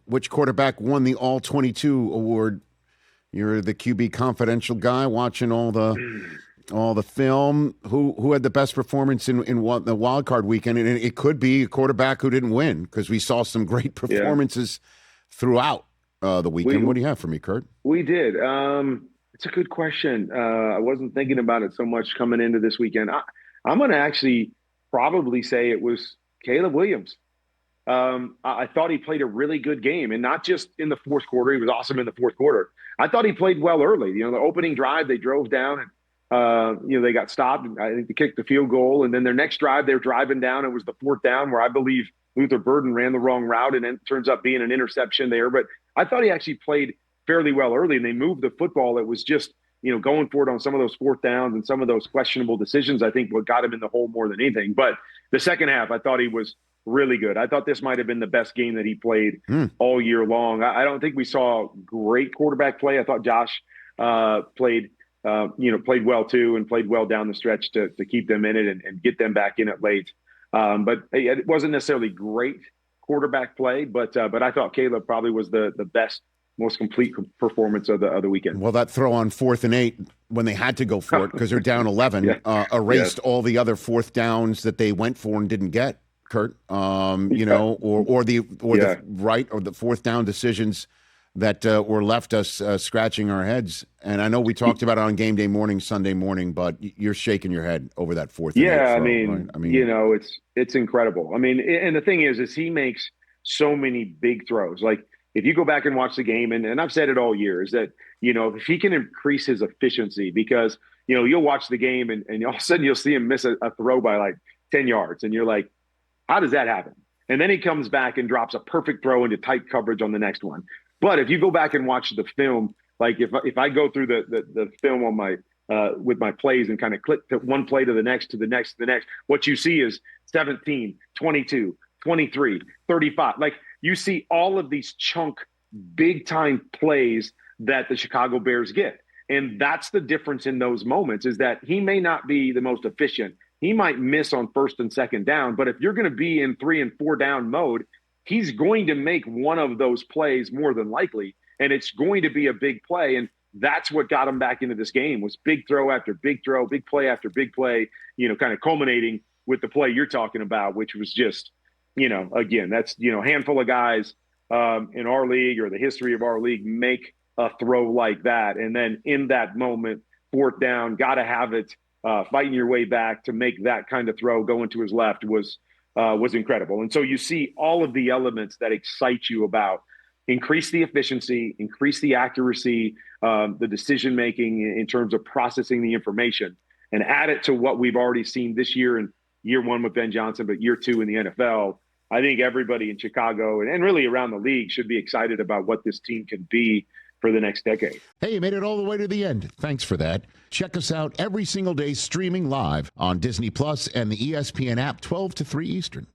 which quarterback won the All-22 award. You're the QB confidential guy watching all the film. Who had the best performance in the wild card weekend? And it could be a quarterback who didn't win because we saw some great performances throughout the weekend. What do you have for me, Kurt? We did. It's a good question. I wasn't thinking about it so much coming into this weekend. I'm going to actually probably say it was Caleb Williams. I thought he played a really good game, and not just in the fourth quarter. He was awesome in the fourth quarter. I thought he played well early. The opening drive, they drove down and they got stopped. I think they kicked the field goal, and then their next drive, they're driving down. It was the fourth down where I believe Luther Burden ran the wrong route, and it turns up being an interception there. But I thought he actually played fairly well early, and they moved the football. It was just going for it on some of those fourth downs and some of those questionable decisions. I think what got him in the hole more than anything. But the second half, I thought he was really good. I thought this might have been the best game that he played all year long. I don't think we saw great quarterback play. I thought Josh played well too, and played well down the stretch to keep them in it and get them back in it late. But it wasn't necessarily great quarterback play, but I thought Caleb probably was the best, most complete performance of the weekend. Well, that throw on 4th and 8 when they had to go for it because they're down 11 erased all the other fourth downs that they went for and didn't get, Kurt. Or the fourth down decisions that were left us scratching our heads. And I know we talked about it on game day morning, Sunday morning, but you're shaking your head over that 4th and 8 throw, right? I mean, it's incredible. I mean, and the thing is he makes so many big throws. Like, if you go back and watch the game, and I've said it all year, is that, if he can increase his efficiency, because, you'll watch the game and all of a sudden you'll see him miss a throw by like 10 yards. And you're like, how does that happen? And then he comes back and drops a perfect throw into tight coverage on the next one. But if you go back and watch the film, like if I go through the film on my with my plays and kind of click to one play to the next, what you see is 17, 22, 23, 35. Like, you see all of these chunk, big-time plays that the Chicago Bears get. And that's the difference in those moments, is that he may not be the most efficient. He might miss on 1st and 2nd down, but if you're going to be in 3 and 4 down mode, he's going to make one of those plays more than likely, and it's going to be a big play. And that's what got him back into this game, was big throw after big throw, big play after big play, kind of culminating with the play you're talking about, which was just, again, that's, handful of guys in our league or the history of our league make a throw like that. And then in that moment, 4th down, got to have it, fighting your way back to make that kind of throw going to his left was incredible. And so you see all of the elements that excite you about increase the efficiency, increase the accuracy, the decision-making in terms of processing the information, and add it to what we've already seen this year in year 1 with Ben Johnson, but year 2 in the NFL. I think everybody in Chicago and really around the league should be excited about what this team can be for the next decade. Hey, you made it all the way to the end. Thanks for that. Check us out every single day streaming live on Disney Plus and the ESPN app 12 to 3 Eastern.